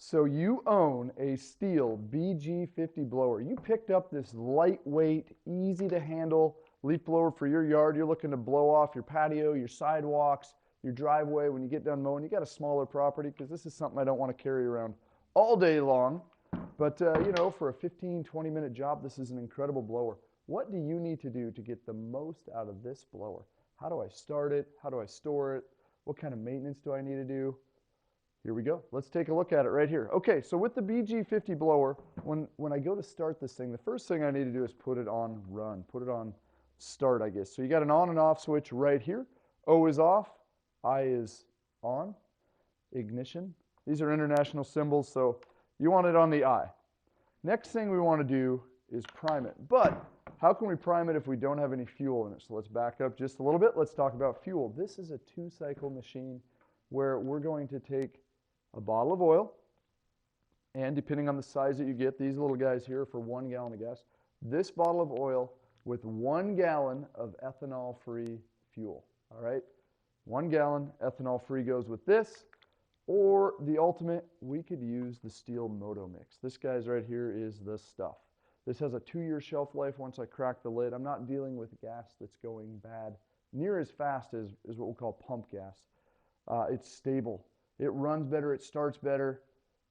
So you own a Stihl BG50 blower. You picked up this lightweight, easy to handle leaf blower for your yard. You're looking to blow off your patio, your sidewalks, your driveway when you get done mowing. You got a smaller property, because this is something I don't want to carry around all day long. But you know, for a 15-20 minute job, this is an incredible blower. What do you need to do to get the most out of this blower? How do I start it? How do I store it? What kind of maintenance do I need to do? Here we go. Let's take a look at it right here. Okay, so with the BG50 blower, when I go to start this thing, the first thing I need to do is put it on run, put it on start, I guess. So you got an on and off switch right here. O is off, I is on, ignition. These are international symbols, so you want it on the I. Next thing we want to do is prime it. But how can we prime it if we don't have any fuel in it? So let's back up just a little bit. Let's talk about fuel. This is a 2-cycle machine where we're going to take a bottle of oil, and depending on the size that you get, these little guys here are for 1 gallon of gas. This bottle of oil with 1 gallon of ethanol-free fuel, all right? 1 gallon ethanol-free goes with this, or the ultimate, we could use the Stihl Moto Mix. This guy's right here is the stuff. This has a 2-year shelf life once I crack the lid. I'm not dealing with gas that's going bad near as fast as what we'll call pump gas. It's stable. It runs better, it starts better.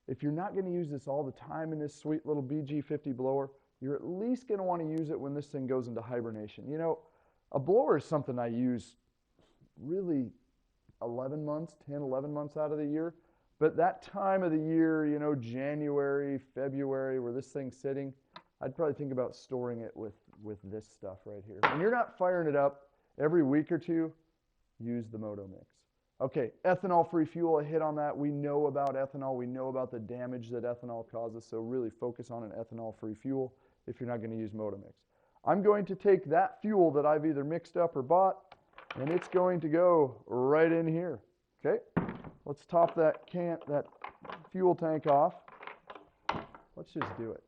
If you're not going to use this all the time in this sweet little BG50 blower, you're at least going to want to use it when this thing goes into hibernation. You know, a blower is something I use really 11 months, 10, 11 months out of the year. But that time of the year, you know, January, February, where this thing's sitting, I'd probably think about storing it with this stuff right here. When you're not firing it up every week or two, use the Moto Mix. Okay, ethanol-free fuel, I hit on that. We know about ethanol. We know about the damage that ethanol causes, so really focus on an ethanol-free fuel if you're not going to use Moto Mix. I'm going to take that fuel that I've either mixed up or bought, and it's going to go right in here. Okay, let's top that fuel tank off. Let's just do it.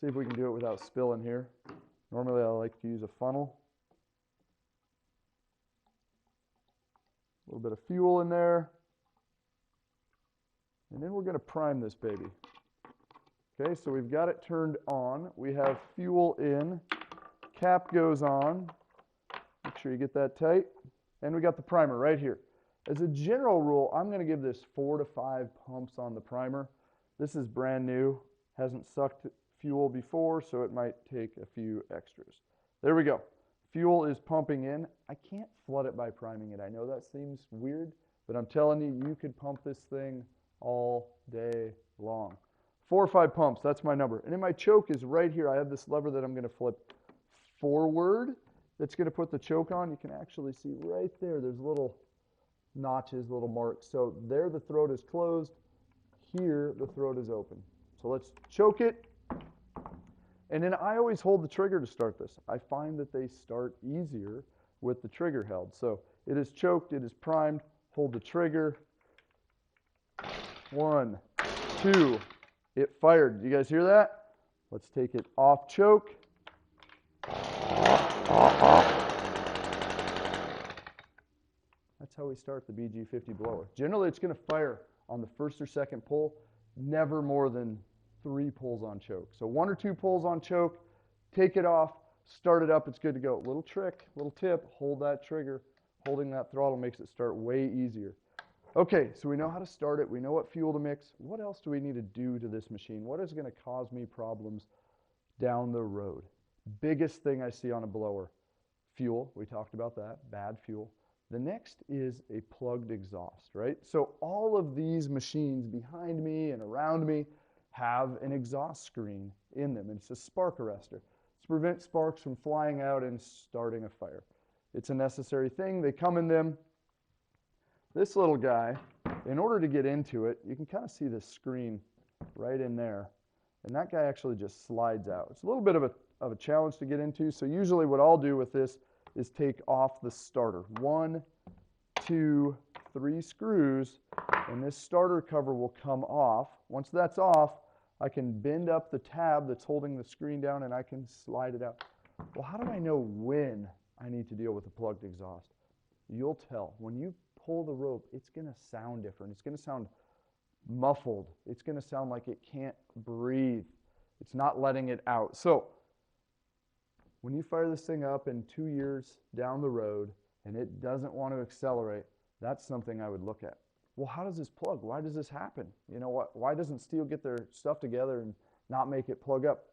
See if we can do it without spilling here. Normally I like to use a funnel. A little bit of fuel in there. And then we're going to prime this baby. Okay, so we've got it turned on. We have fuel in. Cap goes on. Make sure you get that tight. And we got the primer right here. As a general rule, I'm going to give this 4 to 5 pumps on the primer. This is brand new. Hasn't sucked fuel before, so it might take a few extras. There we go. Fuel is pumping in. I can't flood it by priming it. I know that seems weird, but I'm telling you, you could pump this thing all day long. 4 or 5 pumps, that's my number. And then my choke is right here. I have this lever that I'm going to flip forward that's going to put the choke on. You can actually see right there, there's little notches, little marks. So there the throat is closed. Here the throat is open. So let's choke it. And then I always hold the trigger to start this. I find that they start easier with the trigger held. So it is choked, it is primed, hold the trigger. 1, 2, it fired. You guys hear that? Let's take it off choke. That's how we start the BG50 blower. Generally it's going to fire on the first or second pull, never more than 3 pulls on choke. So 1 or 2 pulls on choke, take it off, start it up, it's good to go. Little trick, little tip, hold that trigger. Holding that throttle makes it start way easier. Okay, so we know how to start it, we know what fuel to mix. What else do we need to do to this machine? What is going to cause me problems down the road? Biggest thing I see on a blower, fuel, we talked about that, bad fuel. The next is a plugged exhaust, right? So all of these machines behind me and around me have an exhaust screen in them. It's a spark arrestor. It's to prevent sparks from flying out and starting a fire. It's a necessary thing. They come in them. This little guy, in order to get into it, you can kind of see this screen right in there. And that guy actually just slides out. It's a little bit of a challenge to get into. So usually what I'll do with this is take off the starter. 1, 2, 3 screws, and this starter cover will come off. Once that's off, I can bend up the tab that's holding the screen down and I can slide it out. Well, how do I know when I need to deal with a plugged exhaust? You'll tell. When you pull the rope, it's going to sound different. It's going to sound muffled. It's going to sound like it can't breathe. It's not letting it out. So when you fire this thing up in 2 years down the road and it doesn't want to accelerate, that's something I would look at. Well, how does this plug? Why does this happen? You know what? Why doesn't Stihl get their stuff together and not make it plug up?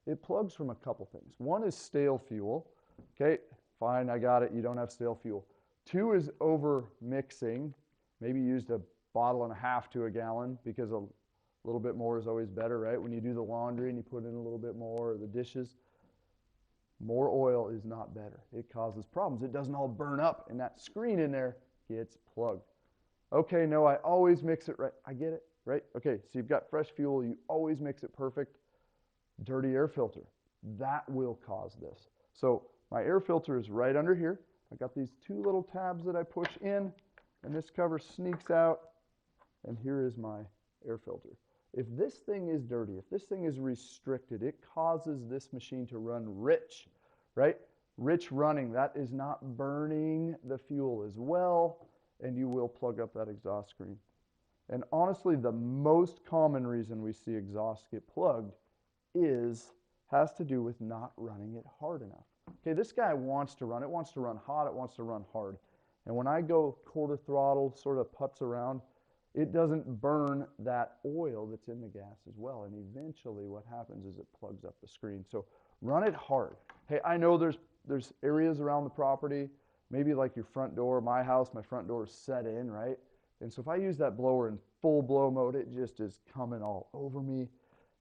It plugs from a couple things. One is stale fuel. Okay, fine, I got it. You don't have stale fuel. 2 is over mixing. Maybe used a bottle and a half to a gallon, because a little bit more is always better, right? When you do the laundry and you put in a little bit more, or the dishes, more oil is not better. It causes problems. It doesn't all burn up, and that screen in there gets plugged. Okay, no, I always mix it right. I get it, right? Okay, so you've got fresh fuel. You always mix it perfect. Dirty air filter. That will cause this. So my air filter is right under here. I got these 2 little tabs that I push in, and this cover sneaks out, and here is my air filter. If this thing is dirty, if this thing is restricted, it causes this machine to run rich, right? Rich running, that is not burning the fuel as well, and you will plug up that exhaust screen. And honestly, the most common reason we see exhausts get plugged has to do with not running it hard enough. Okay, this guy wants to run. It wants to run hot. It wants to run hard. And when I go quarter throttle, sort of putz around, it doesn't burn that oil that's in the gas as well. And eventually what happens is it plugs up the screen. So run it hard. Hey, I know there's areas around the property, maybe like your front door. My house, my front door is set in, right? And so if I use that blower in full blow mode, it just is coming all over me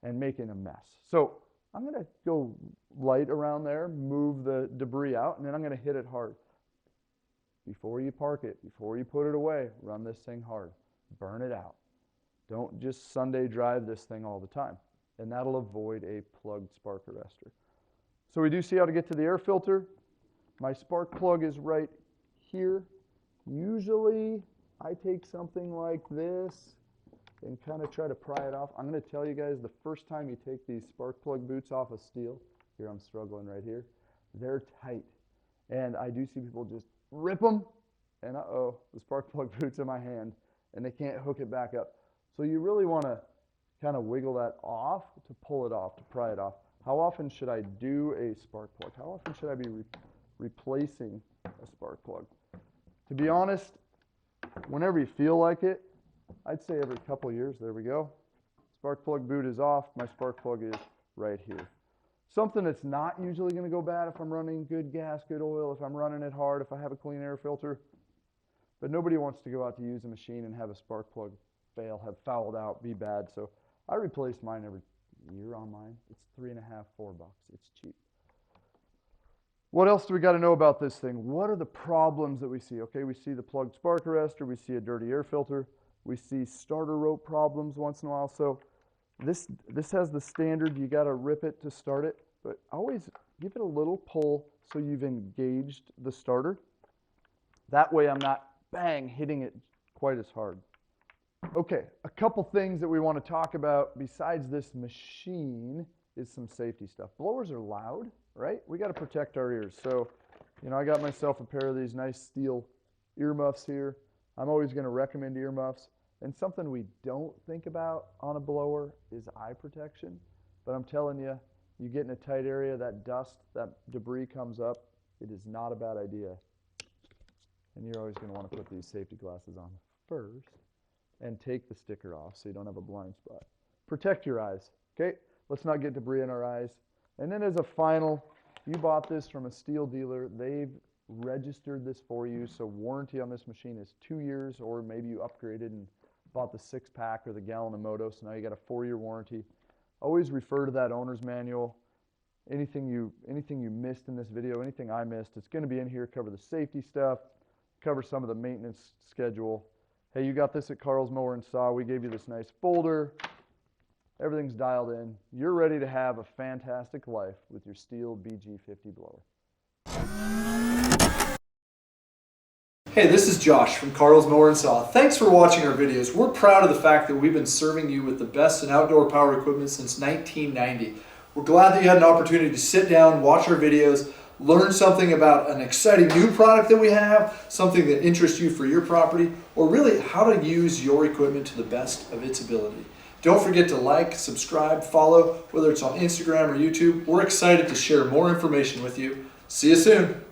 and making a mess. So I'm going to go light around there, move the debris out, and then I'm going to hit it hard. Before you park it, before you put it away, run this thing hard. Burn it out. Don't just Sunday drive this thing all the time. And that'll avoid a plugged spark arrestor. So we do see how to get to the air filter. My spark plug is right here. Usually I take something like this and kind of try to pry it off. I'm going to tell you guys, the first time you take these spark plug boots off of Stihl, here I'm struggling right here, they're tight. And I do see people just rip them, and uh-oh, the spark plug boot's in my hand, and they can't hook it back up. So you really want to kind of wiggle that off to pull it off, to pry it off. How often should I do a spark plug? How often should I be replacing a spark plug? To be honest, whenever you feel like it, I'd say every couple years. There we go. Spark plug boot is off. My spark plug is right here. Something that's not usually going to go bad if I'm running good gas, good oil, if I'm running it hard, if I have a clean air filter. But nobody wants to go out to use a machine and have a spark plug fail, have fouled out, be bad. So I replace mine every year on mine. It's $3.5, $4. It's cheap. What else do we got to know about this thing? What are the problems that we see? Okay, we see the plugged spark arrestor. We see a dirty air filter. We see starter rope problems once in a while. So this has the standard, you got to rip it to start it, but always give it a little pull so you've engaged the starter. That way I'm not, bang, hitting it quite as hard. Okay, a couple things that we want to talk about besides this machine is some safety stuff. Blowers are loud, right? We got to protect our ears. So, you know, I got myself a pair of these nice Stihl earmuffs here. I'm always going to recommend earmuffs. And something we don't think about on a blower is eye protection. But I'm telling you, you get in a tight area, that dust, that debris comes up, it is not a bad idea. And you're always going to want to put these safety glasses on first and take the sticker off so you don't have a blind spot. Protect your eyes, okay? Let's not get debris in our eyes. And then as a final, you bought this from a Stihl dealer. They've registered this for you, so warranty on this machine is 2 years, or maybe you upgraded and bought the 6-pack or the gallon of moto, so now you got a 4-year warranty. Always refer to that owner's manual. Anything you missed in this video, anything I missed, it's going to be in here. Cover the safety stuff, cover some of the maintenance schedule. Hey, you got this at Carl's Mower and Saw. We gave you this nice folder. Everything's dialed in. You're ready to have a fantastic life with your Stihl BG50 blower. Hey, this is Josh from Carl's Mower and Saw. Thanks for watching our videos. We're proud of the fact that we've been serving you with the best in outdoor power equipment since 1990. We're glad that you had an opportunity to sit down, watch our videos, learn something about an exciting new product that we have, something that interests you for your property, or really how to use your equipment to the best of its ability. Don't forget to like, subscribe, follow, whether it's on Instagram or YouTube. We're excited to share more information with you. See you soon.